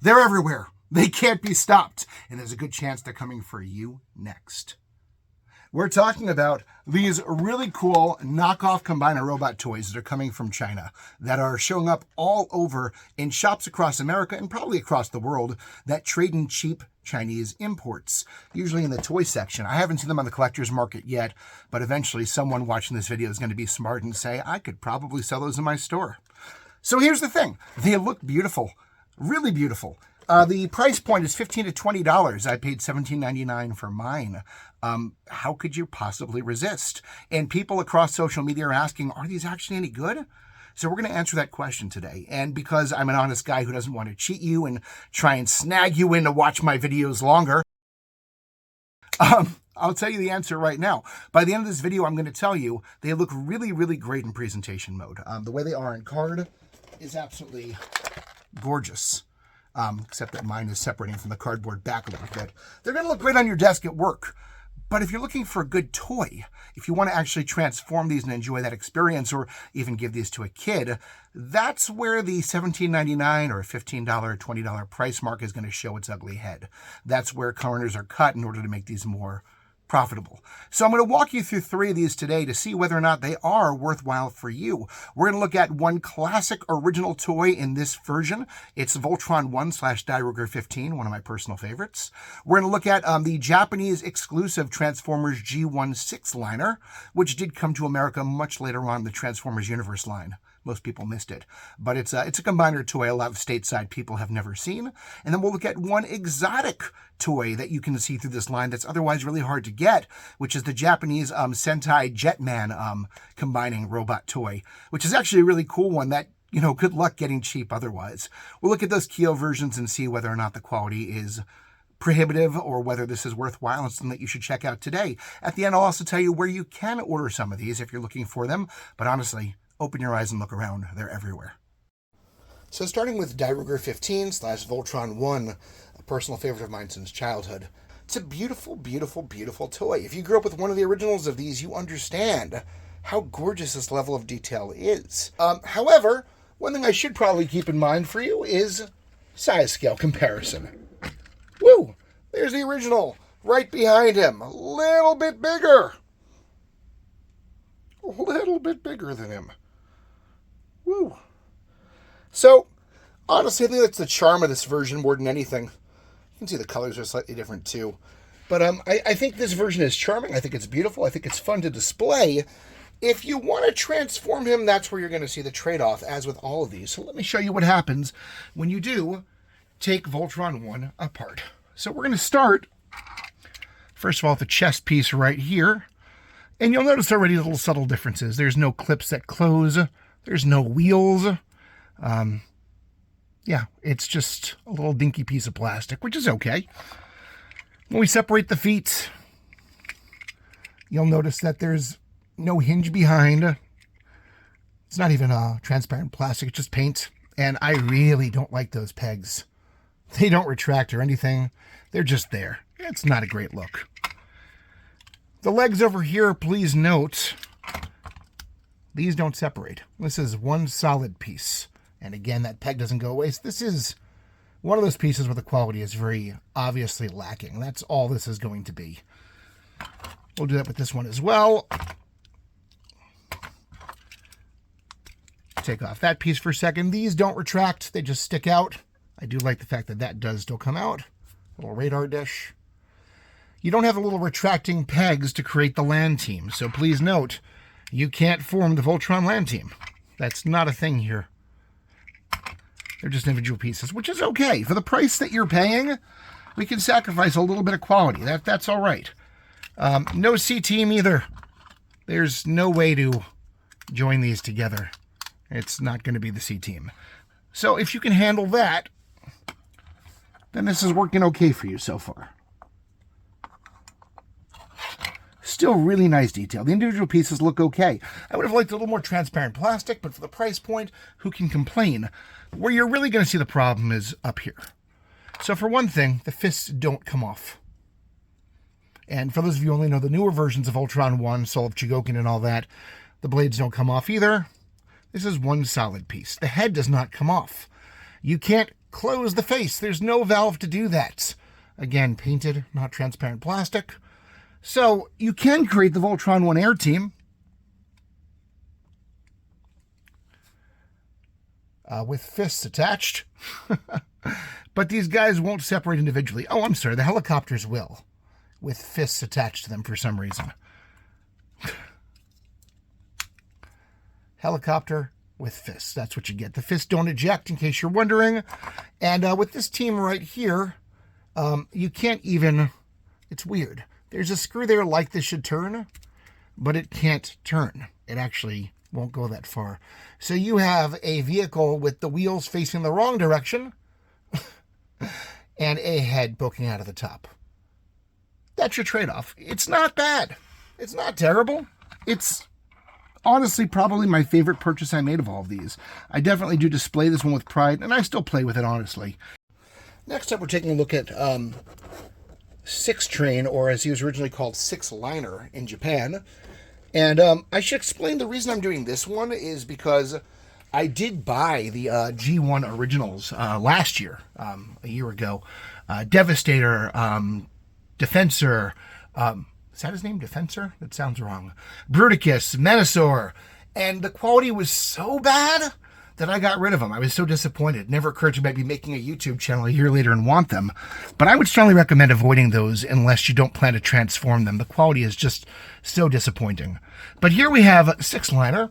They're everywhere. They can't be stopped. And there's a good chance they're coming for you next. We're talking about these really cool knockoff combiner robot toys that are coming from China that are showing up all over in shops across America and probably across the world that trade in cheap Chinese imports, usually in the toy section. I haven't seen them on the collector's market yet, but eventually someone watching this video is going to be smart and say, I could probably sell those in my store. So here's the thing. They look beautiful, really beautiful. The price point is $15 to $20. I paid $17.99 for mine. How could you possibly resist? And people across social media are asking, are these actually any good? So we're going to answer that question today. And because I'm an honest guy who doesn't want to cheat you and try and snag you in to watch my videos longer, I'll tell you the answer right now. By the end of this video, I'm going to tell you they look really, really great in presentation mode. The way they are in card is absolutely gorgeous. Except that mine is separating from the cardboard back a little bit. They're going to look great on your desk at work. But if you're looking for a good toy, if you want to actually transform these and enjoy that experience, or even give these to a kid, that's where the $17.99 or $15 or $20 price mark is going to show its ugly head. That's where corners are cut in order to make these more profitable. So I'm going to walk you through 3 of these today to see whether or not they are worthwhile for you. We're going to look at one classic original toy in this version. It's Voltron I / Dairugger XV, one of my personal favorites. We're going to look at the Japanese exclusive Transformers G1 Sixliner, which did come to America much later on in the Transformers Universe line. Most people missed it. But it's a combiner toy a lot of stateside people have never seen. And then we'll look at one exotic toy that you can see through this line that's otherwise really hard to get, which is the Japanese Sentai Jet combining robot toy, which is actually a really cool one that, you know, good luck getting cheap otherwise. We'll look at those Kyo versions and see whether or not the quality is prohibitive or whether this is worthwhile and something that you should check out today. At the end, I'll also tell you where you can order some of these if you're looking for them. But honestly, open your eyes and look around. They're everywhere. So starting with Dairugger XV / Voltron I, a personal favorite of mine since childhood. It's a beautiful, beautiful, beautiful toy. If you grew up with one of the originals of these, you understand how gorgeous this level of detail is. However, one thing I should probably keep in mind for you is size scale comparison. Woo! There's the original right behind him. A little bit bigger. A little bit bigger than him. Woo. So, honestly, I think that's the charm of this version more than anything. You can see the colors are slightly different too. But I think this version is charming. I think it's beautiful. I think it's fun to display. If you want to transform him, that's where you're going to see the trade-off, as with all of these. So let me show you what happens when you do take Voltron I apart. So we're going to start, first of all, with the chest piece right here. And you'll notice already little subtle differences. There's no clips that close. There's no wheels. Yeah, it's just a little dinky piece of plastic, which is okay. When we separate the feet, you'll notice that there's no hinge behind. It's not even transparent plastic, it's just paint. And I really don't like those pegs. They don't retract or anything. They're just there. It's not a great look. The legs over here, please note, these don't separate. This is one solid piece. And again, that peg doesn't go away. So this is one of those pieces where the quality is very obviously lacking. That's all this is going to be. We'll do that with this one as well. Take off that piece for a second. These don't retract. They just stick out. I do like the fact that that does still come out. Little radar dish. You don't have the little retracting pegs to create the land team. So please note, you can't form the Voltron land team. That's not a thing here. They're just individual pieces, which is okay. For the price that you're paying, we can sacrifice a little bit of quality. That's all right. No C-team either. There's no way to join these together. It's not going to be the C-team. So if you can handle that, then this is working okay for you so far. Still really nice detail. The individual pieces look okay. I would have liked a little more transparent plastic, but for the price point, who can complain? Where you're really going to see the problem is up here. So for one thing, the fists don't come off. And for those of you who only know the newer versions of Voltron I, Soul of Chigokin and all that, the blades don't come off either. This is one solid piece. The head does not come off. You can't close the face. There's no valve to do that. Again, painted, not transparent plastic. So you can create the Voltron I Air team with fists attached. But these guys won't separate individually. Oh, I'm sorry, the helicopters will, with fists attached to them for some reason. Helicopter with fists. That's what you get. The fists don't eject, in case you're wondering. And with this team right here, you can't even... It's weird. There's a screw there like this should turn, but it can't turn. It actually won't go that far. So you have a vehicle with the wheels facing the wrong direction and a head poking out of the top. That's your trade-off. It's not bad. It's not terrible. It's honestly probably my favorite purchase I made of all of these. I definitely do display this one with pride, and I still play with it, honestly. Next up, we're taking a look at Six Train, or as he was originally called, Sixliner in Japan. And I should explain the reason I'm doing this one is because I did buy the G1 originals last year, a year ago. Devastator, Defensor, is that his name, Defensor? That sounds wrong. Bruticus, Menasor, and the quality was so bad that I got rid of them. I was so disappointed. It never occurred to me I'd be making a YouTube channel a year later and want them. But I would strongly recommend avoiding those unless you don't plan to transform them. The quality is just so disappointing. But here we have Sixliner,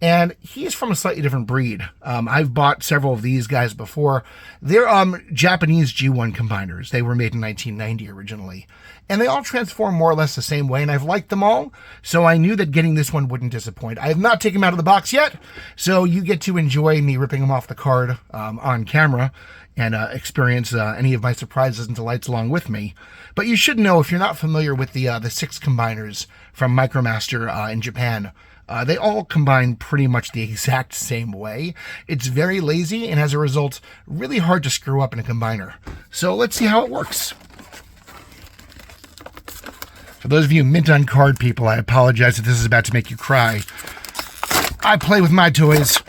and he's from a slightly different breed. I've bought several of these guys before. They're Japanese G1 combiners. They were made in 1990 originally. And they all transform more or less the same way, and I've liked them all, so I knew that getting this one wouldn't disappoint. I have not taken them out of the box yet, so you get to enjoy me ripping them off the card on camera and experience any of my surprises and delights along with me. But you should know, if you're not familiar with the six combiners from Micromaster in Japan, they all combine pretty much the exact same way. It's very lazy, and as a result, really hard to screw up in a combiner. So let's see how it works. For those of you mint on card people, I apologize if this is about to make you cry. I play with my toys.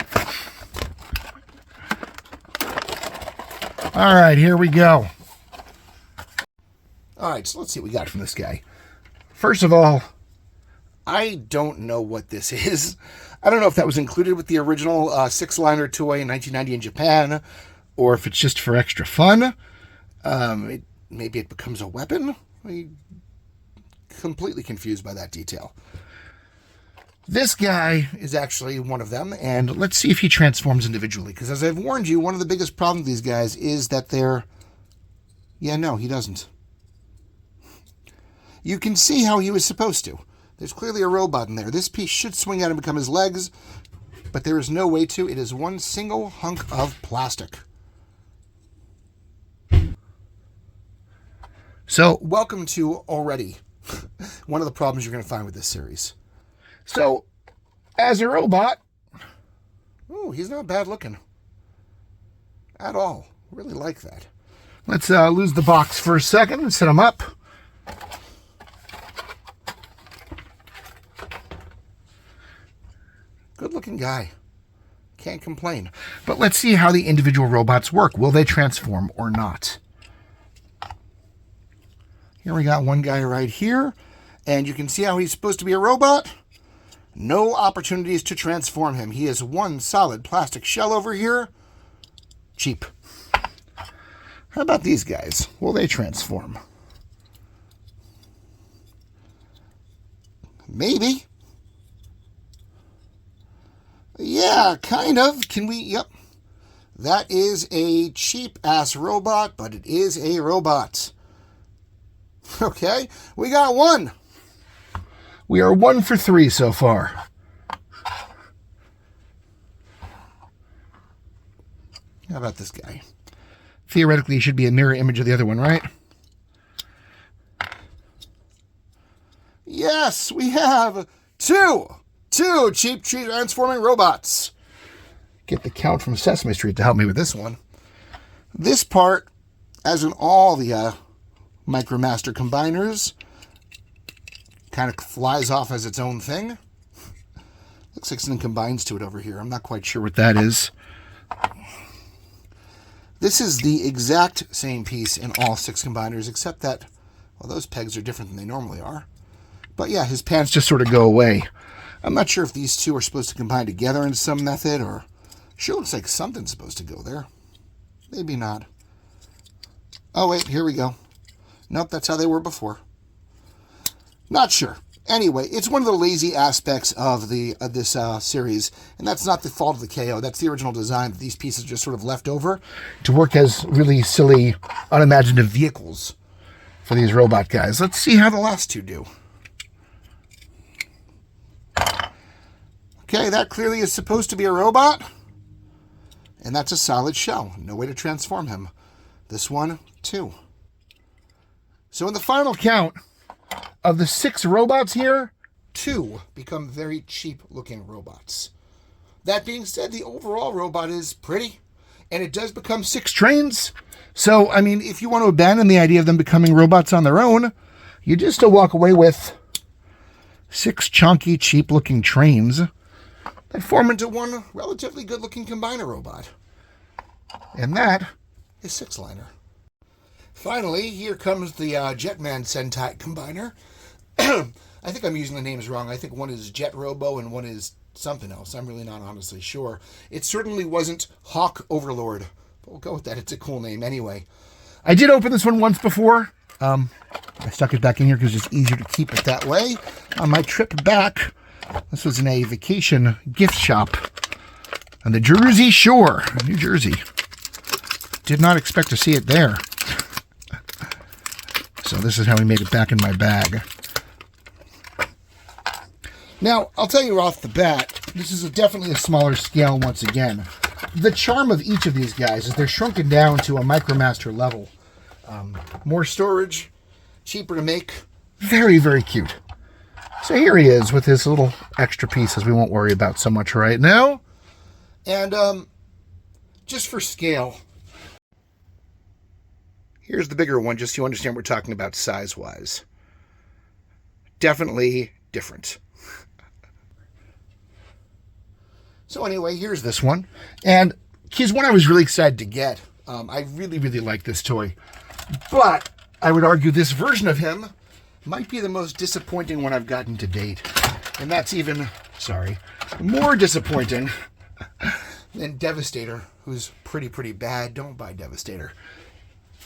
All right, here we go. All right, so let's see what we got from this guy. First of all, I don't know what this is. I don't know if that was included with the original Sixliner toy in 1990 in Japan, or if it's just for extra fun. Maybe it becomes a weapon? Completely confused by that detail. This guy is actually one of them, and let's see if he transforms individually, because as I've warned you, one of the biggest problems with these guys is that they're... Yeah, no, he doesn't. You can see how he was supposed to. There's clearly a robot in there. This piece should swing out and become his legs, but there is no way to. It is one single hunk of plastic. So, welcome to already one of the problems you're going to find with this series. So, as a robot, ooh, he's not bad looking at all. Really like that. Let's lose the box for a second and set him up. Good looking guy. Can't complain. But let's see how the individual robots work. Will they transform or not? Here we got one guy right here, and you can see how he's supposed to be a robot. No opportunities to transform him. He is one solid plastic shell over here. Cheap. How about these guys? Will they transform? Maybe. Yeah, kind of. Can we? Yep. That is a cheap-ass robot, but it is a robot. Okay, we got one. We are 1 for 3 so far. How about this guy? Theoretically, he should be a mirror image of the other one, right? Yes, we have two cheap transforming robots. Get the Count from Sesame Street to help me with this one. This part, as in all the Micromaster combiners, kind of flies off as its own thing. Looks like something combines to it over here. I'm not quite sure what that is. This is the exact same piece in all 6 combiners, except that, well, those pegs are different than they normally are. But yeah, his pants just sort of go away. I'm not sure if these two are supposed to combine together in some method, or sure looks like something's supposed to go there. Maybe not. Oh wait, here we go. Nope, that's how they were before. Not sure. Anyway, it's one of the lazy aspects of this series, and that's not the fault of the KO. That's the original design. These pieces are just sort of left over to work as really silly, unimaginative vehicles for these robot guys. Let's see how the last two do. Okay, that clearly is supposed to be a robot, and that's a solid shell. No way to transform him. This one, too. So in the final count, of the 6 robots here, 2 become very cheap-looking robots. That being said, the overall robot is pretty, and it does become 6 trains. So, I mean, if you want to abandon the idea of them becoming robots on their own, you just still walk away with 6 chunky, cheap-looking trains that form into one relatively good-looking combiner robot. And that is Sixliner. Finally, here comes the Jetman Sentai combiner. I think I'm using the names wrong. I think one is Jet Robo and one is something else. I'm really not honestly sure. It certainly wasn't Hawk Overlord, but we'll go with that. It's a cool name anyway. I did open this one once before. I stuck it back in here because it's easier to keep it that way. On my trip back, this was in a vacation gift shop on the Jersey Shore, New Jersey. Did not expect to see it there. So this is how we made it back in my bag. Now, I'll tell you off the bat, this is definitely a smaller scale once again. The charm of each of these guys is they're shrunken down to a Micromaster level. More storage, cheaper to make, very, very cute. So here he is with his little extra pieces we won't worry about so much right now. And just for scale, here's the bigger one, just so you understand what we're talking about size-wise. Definitely different. So anyway, here's this one. And here's one I was really excited to get. I really, really like this toy. But I would argue this version of him might be the most disappointing one I've gotten to date. And that's even, more disappointing than Devastator, who's pretty bad. Don't buy Devastator.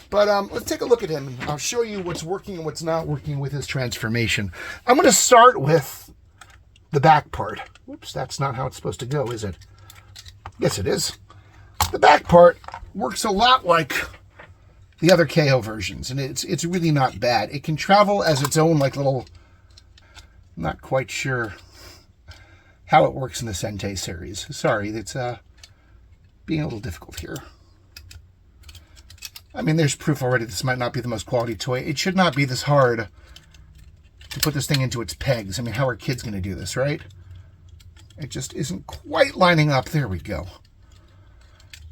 But let's take a look at him, and I'll show you what's working and what's not working with his transformation. I'm going to start with the back part. Whoops, that's not how it's supposed to go, is it? Yes, it is. The back part works a lot like the other KO versions, and it's really not bad. It can travel as its own like little... I'm not quite sure how it works in the Sentai series. Sorry, it's being a little difficult here. I mean, there's proof already this might not be the most quality toy. It should not be this hard to put this thing into its pegs. I mean, how are kids going to do this, right? It just isn't quite lining up. There we go.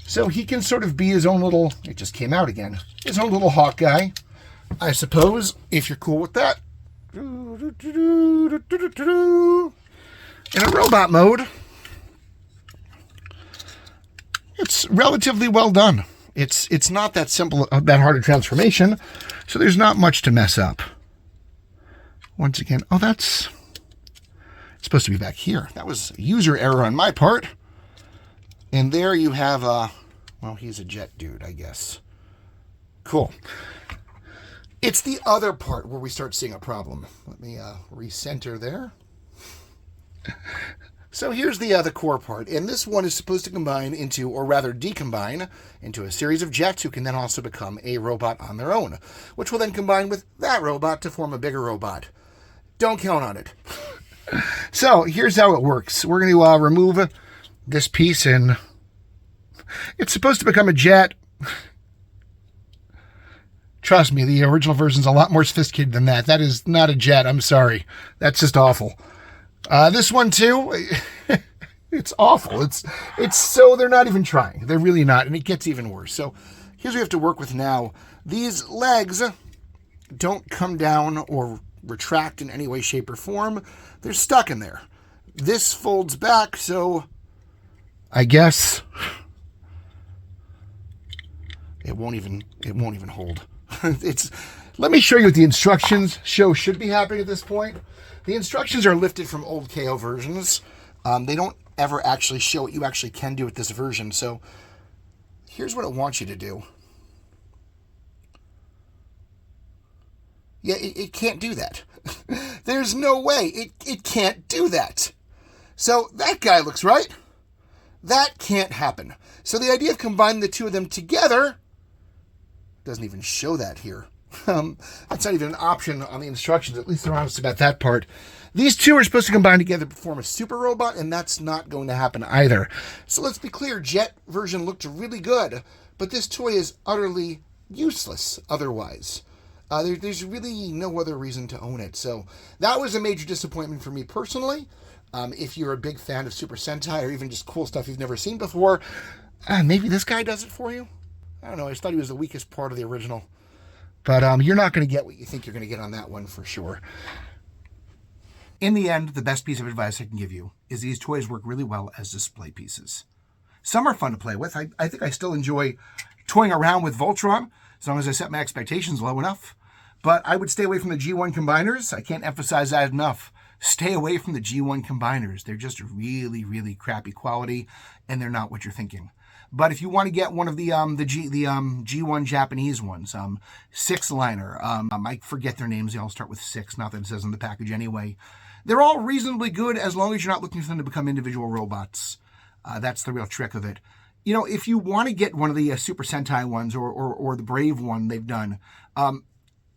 So he can sort of be his own little... It just came out again. His own little hawk guy, I suppose, if you're cool with that. In a robot mode, it's relatively well done. It's not that simple, that hard a transformation, so there's not much to mess up. Once again, oh, it's supposed to be back here. That was a user error on my part. And there you have well, he's a jet dude, I guess. Cool. It's the other part where we start seeing a problem. Let me recenter there. So here's the core part, and this one is supposed to combine into, or rather decombine, into a series of jets who can then also become a robot on their own, which will then combine with that robot to form a bigger robot. Don't count on it. So here's how it works. We're going to remove this piece, and it's supposed to become a jet. Trust me, the original version's a lot more sophisticated than that. That is not a jet. I'm sorry. That's just awful. This one too, it's awful. It's so they're not even trying. They're really not, and it gets even worse. So here's what we have to work with now. These legs don't come down or retract in any way, shape, or form. They're stuck in there. This folds back, so I guess it won't even hold. Let me show you what the instructions should be happening at this point. The instructions are lifted from old KO versions. They don't ever actually show what you actually can do with this version. So here's what it wants you to do. Yeah, it can't do that. There's no way. It can't do that. So that guy looks right. That can't happen. So the idea of combining the two of them together doesn't even show that here. That's not even an option on the instructions. At least they're honest about that part. These two are supposed to combine together to form a super robot, and that's not going to happen either. So let's be clear. Jet version looked really good, but this toy is utterly useless otherwise. There's really no other reason to own it. So that was a major disappointment for me personally. If you're a big fan of Super Sentai or even just cool stuff you've never seen before, maybe this guy does it for you. I don't know. I just thought he was the weakest part of the original. But you're not going to get what you think you're going to get on that one for sure. In the end, the best piece of advice I can give you is these toys work really well as display pieces. Some are fun to play with. I think I still enjoy toying around with Voltron, as long as I set my expectations low enough. But I would stay away from the G1 combiners. I can't emphasize that enough. Stay away from the G1 combiners. They're just really, really crappy quality, and they're not what you're thinking. But if you want to get one of the G1 Japanese ones, Sixliner, I forget their names. They all start with 6, not that it says on the package anyway. They're all reasonably good as long as you're not looking for them to become individual robots. That's the real trick of it. You know, if you want to get one of the Super Sentai ones or the Brave one they've done,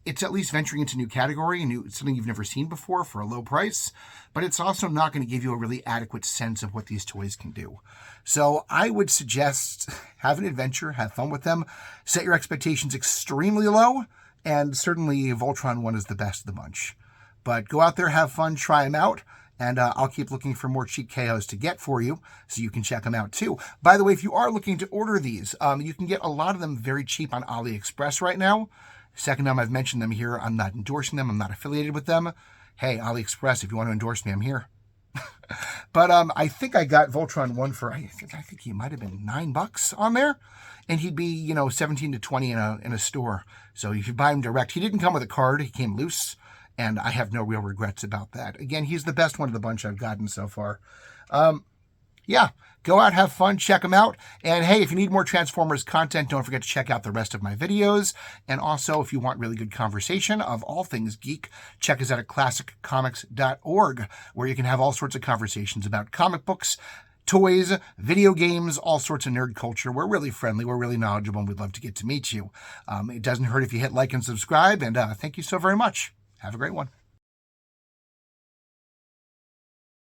it's at least venturing into a new category, something you've never seen before for a low price, but it's also not going to give you a really adequate sense of what these toys can do. So I would suggest have an adventure, have fun with them, set your expectations extremely low, and certainly Voltron 1 is the best of the bunch. But go out there, have fun, try them out, and I'll keep looking for more cheap KOs to get for you so you can check them out too. By the way, if you are looking to order these, you can get a lot of them very cheap on AliExpress right now. Second time I've mentioned them here, I'm not endorsing them. I'm not affiliated with them. Hey, AliExpress, if you want to endorse me, I'm here. But I think I got Voltron 1 for, I think he might have been $9 on there. And he'd be, 17 to 20 in a store. So you should buy him direct. He didn't come with a card. He came loose. And I have no real regrets about that. Again, he's the best one of the bunch I've gotten so far. Yeah, go out, have fun, check them out. And hey, if you need more Transformers content, don't forget to check out the rest of my videos. And also, if you want really good conversation of all things geek, check us out at classiccomics.org, where you can have all sorts of conversations about comic books, toys, video games, all sorts of nerd culture. We're really friendly, we're really knowledgeable, and we'd love to get to meet you. It doesn't hurt if you hit like and subscribe, and thank you so very much. Have a great one.